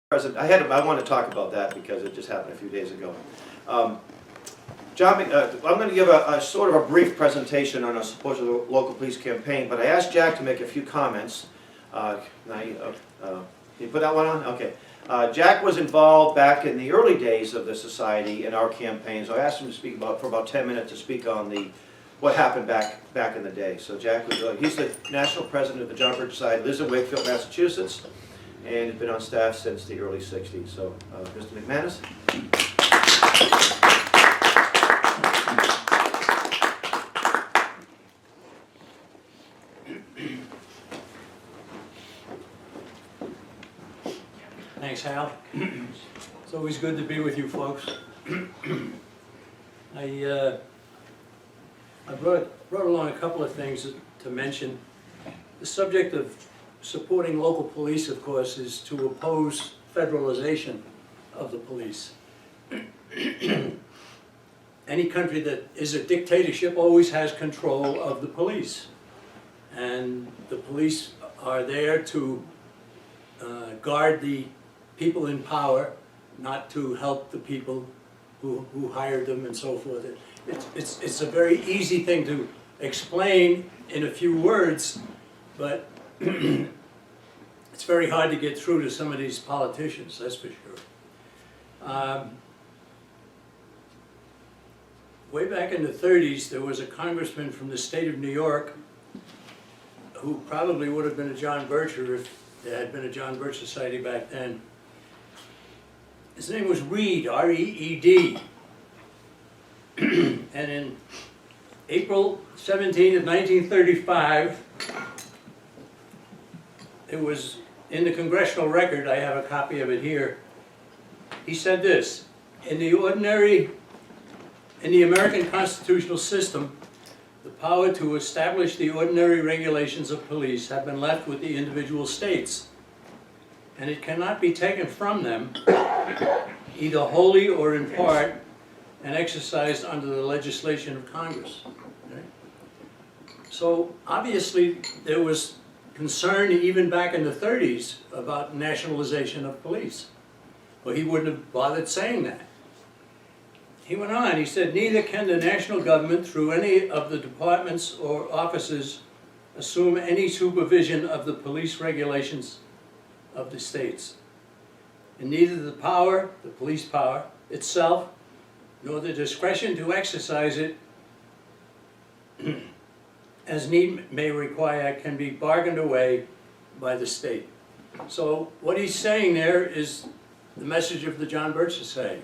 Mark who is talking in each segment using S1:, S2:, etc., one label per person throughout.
S1: I want to talk about that because it just happened a few days ago. John, I'm going to give a sort of a brief presentation on our support of the local police campaign, but I asked Jack to make a few comments. Can you put that one on? Okay. Jack was involved back in the early days of the society in our campaign, so I asked him to speak for about 10 minutes to speak on what happened back in the day. So Jack was he's the national president of the John Birch Society, lives in Wakefield, Massachusetts, and has been on staff since the early 60s. So, Mr. McManus.
S2: Thanks, Hal. It's always good to be with you folks. I brought along a couple of things to mention. The subject of supporting local police, of course, is to oppose federalization of the police. Any country that is a dictatorship always has control of the police. And the police are there to guard the people in power, not to help the people who hired them and so forth. It's a very easy thing to explain in a few words, but it's very hard to get through to some of these politicians, that's for sure. Way back in the 30s, there was a congressman from the state of New York who probably would have been a John Bircher if there had been a John Birch Society back then. His name was Reed, R-E-E-D. And in April 17 of 1935, it was in the Congressional Record, I have a copy of it here, he said this: in the American constitutional system, the power to establish the ordinary regulations of police have been left with the individual states, and it cannot be taken from them, either wholly or in part, and exercised under the legislation of Congress. Okay? So obviously there was concern even back in the 30s about nationalization of police. Well, he wouldn't have bothered saying that. He went on, he said, neither can the national government through any of the departments or offices assume any supervision of the police regulations of the states. And neither the power, the police power itself, nor the discretion to exercise it as need may require can be bargained away by the state. So what he's saying there is the message of the John Birch Society.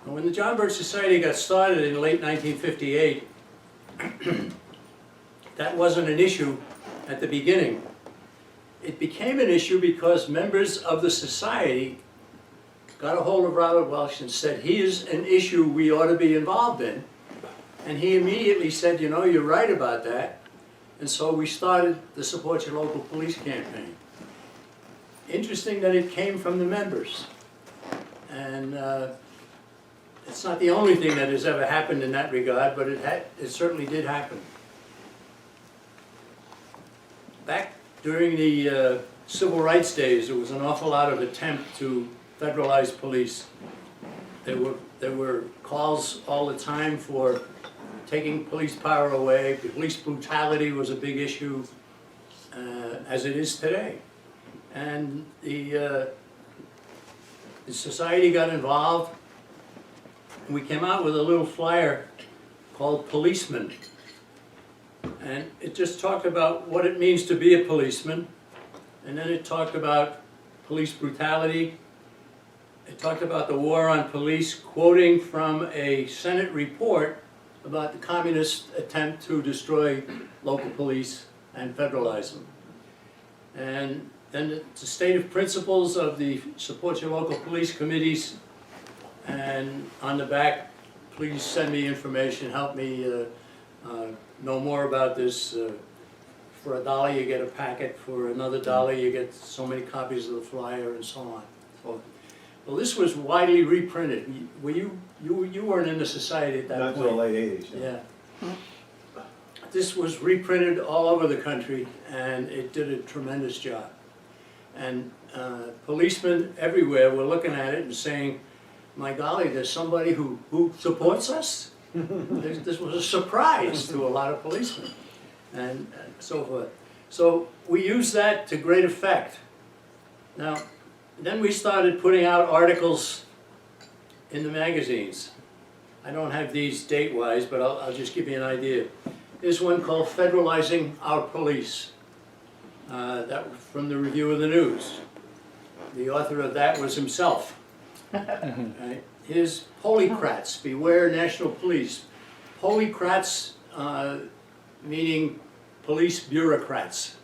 S2: And when the John Birch Society got started in late 1958, that wasn't an issue at the beginning. It became an issue because members of the society got a hold of Robert Welch and said, here's an issue we ought to be involved in. And he immediately said, you know, you're right about that. And so we started the Support Your Local Police campaign. Interesting that it came from the members. And it's not the only thing that has ever happened in that regard, but it certainly did happen. Back during the civil rights days, there was an awful lot of attempt to federalize police. There were calls all the time for taking police power away. Police brutality was a big issue, as it is today. And the society got involved. We came out with a little flyer called Policeman. And it just talked about what it means to be a policeman. And then it talked about police brutality. It talked about the war on police, quoting from a Senate report about the communist attempt to destroy local police and federalize them. And then the stated principles of the Support Your Local Police committees. And on the back, please send me information, help me know more about this. For $1 you get a packet, for another $1 you get so many copies of the flyer and so on. So, well, this was widely reprinted. You weren't in the society at that point.
S3: Not until the late 80s.
S2: Yeah. This was reprinted all over the country, and it did a tremendous job. And policemen everywhere were looking at it and saying, my golly, there's somebody who supports us? This was a surprise to a lot of policemen, and so forth. So we used that to great effect. Now, then we started putting out articles in the magazines. I don't have these date-wise, but I'll just give you an idea. There's one called Federalizing Our Police. That was from the Review of the News. The author of that was himself. Right? Here's Polycrats, Beware National Police. Polycrats meaning police bureaucrats.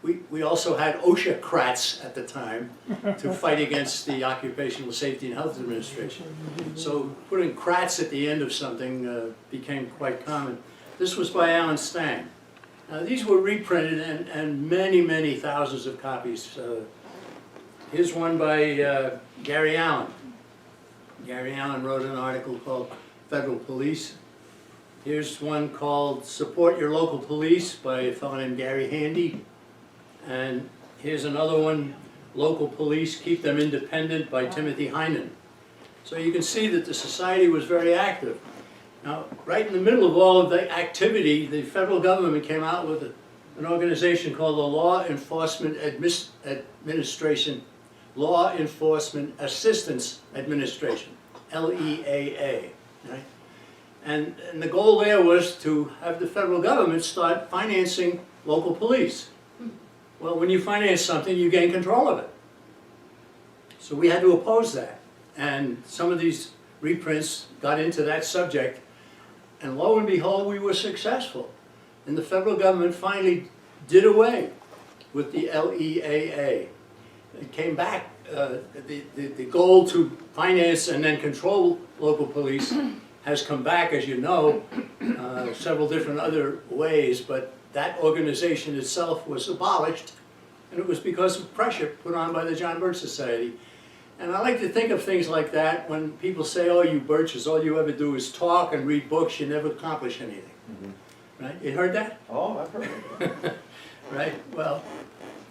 S2: We also had OSHA-crats at the time to fight against the Occupational Safety and Health Administration. So putting crats at the end of something became quite common. This was by Alan Stang. These were reprinted and many, many thousands of copies. Here's one by Gary Allen. Gary Allen wrote an article called Federal Police. Here's one called Support Your Local Police by a fellow named Gary Handy. And here's another one, Local Police, Keep Them Independent by Timothy Heinen. So you can see that the society was very active. Now, right in the middle of all of the activity, the federal government came out with an organization called the Law Enforcement Administration, Law Enforcement Assistance Administration, LEAA, right? And the goal there was to have the federal government start financing local police. Well, when you finance something, you gain control of it. So we had to oppose that. And some of these reprints got into that subject. And lo and behold, we were successful. And the federal government finally did away with the LEAA. It came back, the goal to finance and then control local police has come back, as you know, several different other ways, but that organization itself was abolished, and it was because of pressure put on by the John Birch Society. And I like to think of things like that when people say, oh, you Birches, all you ever do is talk and read books, you never accomplish anything. Mm-hmm. Right? You heard that?
S1: Oh, I've heard it.
S2: Right? Well,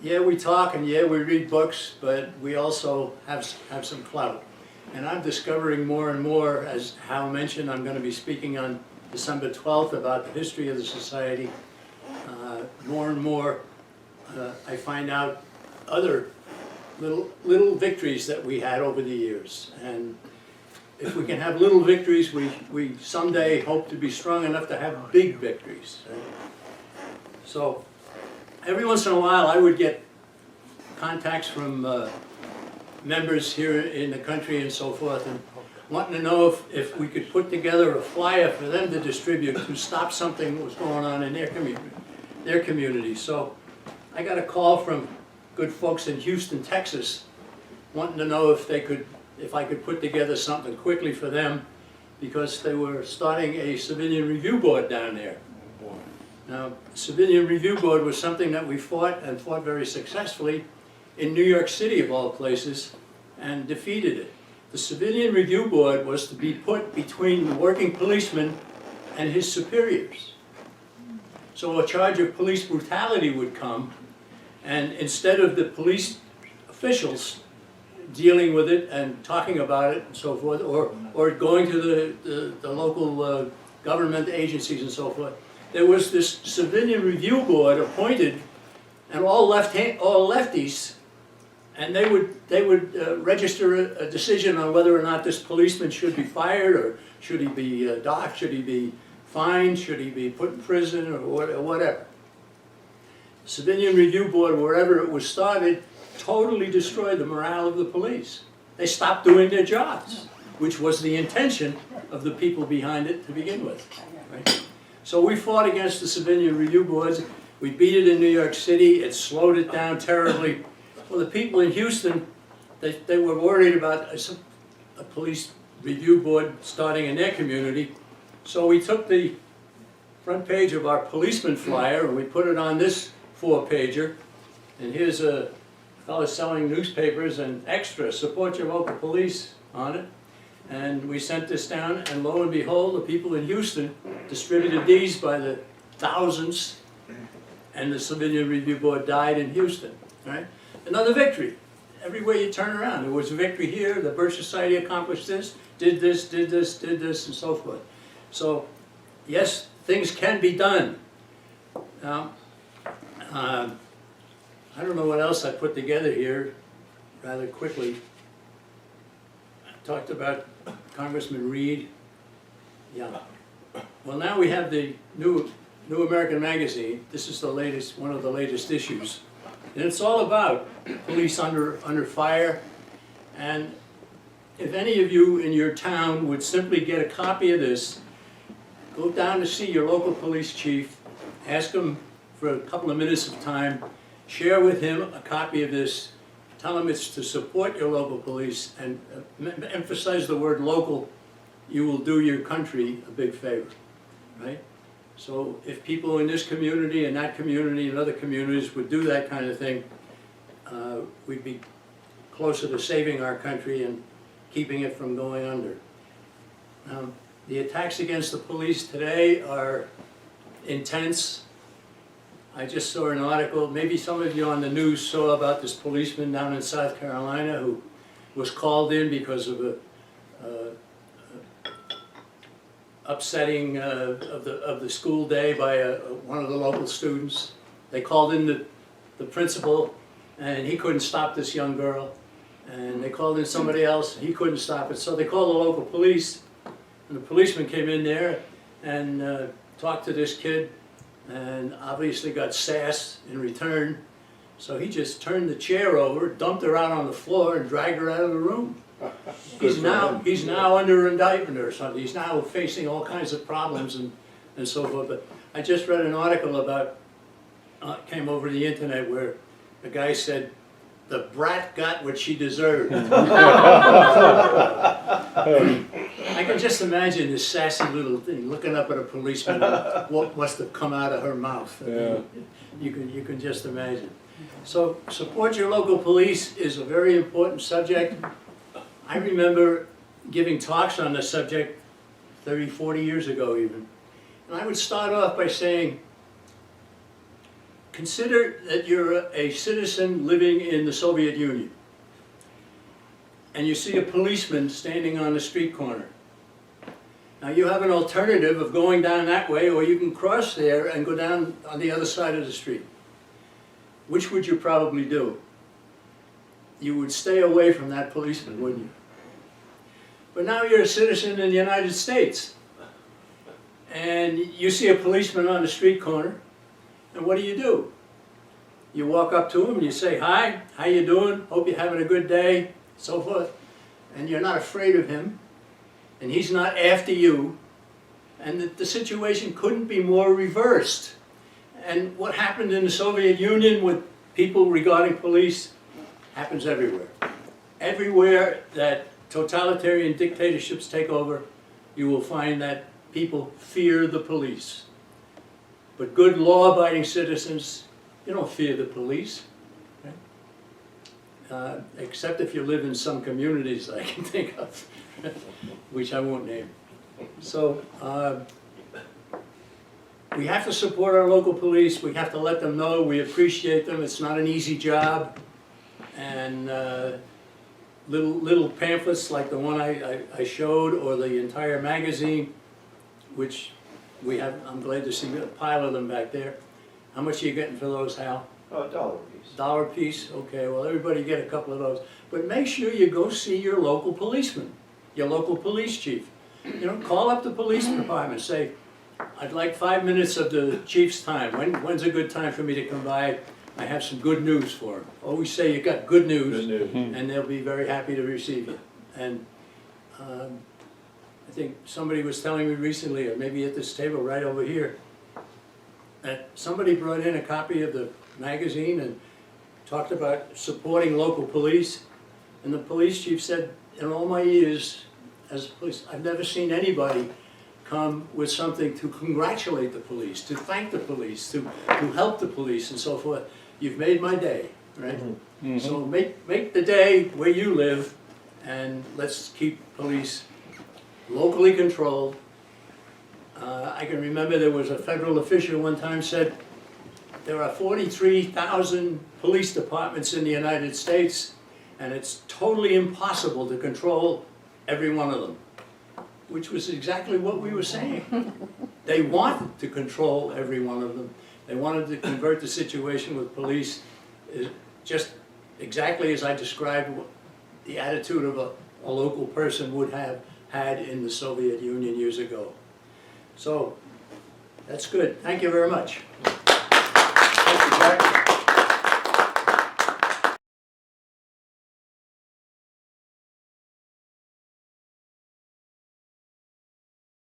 S2: yeah, we talk and yeah, we read books, but we also have some clout. And I'm discovering more and more, as Hal mentioned, I'm going to be speaking on December 12th about the history of the society. More and more, I find out other little victories that we had over the years. And if we can have little victories, we someday hope to be strong enough to have big victories. Right? So every once in a while, I would get contacts from members here in the country and so forth, and wanting to know if we could put together a flyer for them to distribute to stop something that was going on in their community. So I got a call from good folks in Houston, Texas, wanting to know if I could put together something quickly for them, because they were starting a civilian review board down there. Now, civilian review board was something that we fought very successfully in New York City, of all places, and defeated it. The civilian review board was to be put between the working policeman and his superiors. So a charge of police brutality would come, and instead of the police officials dealing with it and talking about it and so forth, or going to the local government agencies and so forth, there was this civilian review board appointed, and all lefties, and they would register a decision on whether or not this policeman should be fired, or should he be docked, should he be fined, should he be put in prison, or whatever. Civilian review board, wherever it was started, totally destroyed the morale of the police. They stopped doing their jobs, which was the intention of the people behind it to begin with. Right? So we fought against the civilian review boards. We beat it in New York City. It slowed it down terribly. Well, the people in Houston, they were worried about a police review board starting in their community. So we took the front page of our policeman flyer and we put it on this 4-pager. And here's a fellow selling newspapers and extra, support your local police, on it. And we sent this down, and lo and behold, the people in Houston distributed these by the thousands, and the civilian review board died in Houston. right? Another victory. Everywhere you turn around, there was a victory here, the Birch Society accomplished this, did this, did this, did this, and so forth. So, yes, things can be done. Now, I don't know what else I put together here rather quickly. I talked about Congressman Reed. Yeah. Well, now we have the New American Magazine. This is the latest, one of the latest issues. And it's all about police under fire. And if any of you in your town would simply get a copy of this, go down to see your local police chief, ask him for a couple of minutes of time, share with him a copy of this, tell him it's to support your local police, and emphasize the word local. You will do your country a big favor, right? So if people in this community and that community and other communities would do that kind of thing, we'd be closer to saving our country and keeping it from going under. The attacks against the police today are intense. I just saw an article, maybe some of you on the news saw about this policeman down in South Carolina who was called in because of a upsetting of the school day by one of the local students. They called in the principal, and he couldn't stop this young girl. And they called in somebody else, he couldn't stop it. So they called the local police, and the policeman came in there and talked to this kid, and obviously got sass in return. So he just turned the chair over, dumped her out on the floor, and dragged her out of the room. He's now under indictment or something. He's now facing all kinds of problems and so forth. But I just read an article about, came over the internet, where a guy said, "The brat got what she deserved." I can just imagine this sassy little thing looking up at a policeman, what must have come out of her mouth.
S3: Yeah.
S2: You can just imagine. So support your local police is a very important subject. I remember giving talks on this subject 30, 40 years ago even. And I would start off by saying, consider that you're a citizen living in the Soviet Union, and you see a policeman standing on the street corner. Now you have an alternative of going down that way, or you can cross there and go down on the other side of the street. Which would you probably do? You would stay away from that policeman, wouldn't you? But now you're a citizen in the United States, and you see a policeman on the street corner, and what do? You walk up to him and you say, "Hi, how you doing? Hope you're having a good day," so forth. And you're not afraid of him, and he's not after you, and the situation couldn't be more reversed. And what happened in the Soviet Union with people regarding police happens everywhere. Everywhere that totalitarian dictatorships take over, you will find that people fear the police. But good law-abiding citizens, you don't fear the police. Right? Except if you live in some communities I can think of, which I won't name. So we have to support our local police. We have to let them know we appreciate them. It's not an easy job. And little pamphlets like the one I showed, or the entire magazine, which we have, I'm glad to see a pile of them back there. How much are you getting for those, Hal?
S1: Oh, $1 a piece.
S2: $1 a piece? Okay, well, everybody get a couple of those. But make sure you go see your local policeman, your local police chief. You know, call up the police department, say, "I'd like 5 minutes of the chief's time. When's a good time for me to come by? I have some good news for him." Always say you got good news, and they'll be very happy to receive you. And I think somebody was telling me recently, or maybe at this table right over here, that somebody brought in a copy of the magazine and talked about supporting local police. And the police chief said, in all my years as police, I've never seen anybody come with something to congratulate the police, to thank the police, to help the police, and so forth. You've made my day, right? Mm-hmm. So make the day where you live, and let's keep police locally controlled. I can remember there was a federal official one time said, there are 43,000 police departments in the United States, and it's totally impossible to control every one of them, which was exactly what we were saying. They wanted to control every one of them. They wanted to convert the situation with police just exactly as I described the attitude of a local person would have had in the Soviet Union years ago. So, that's good. Thank you very much.
S1: Thank you, Jack.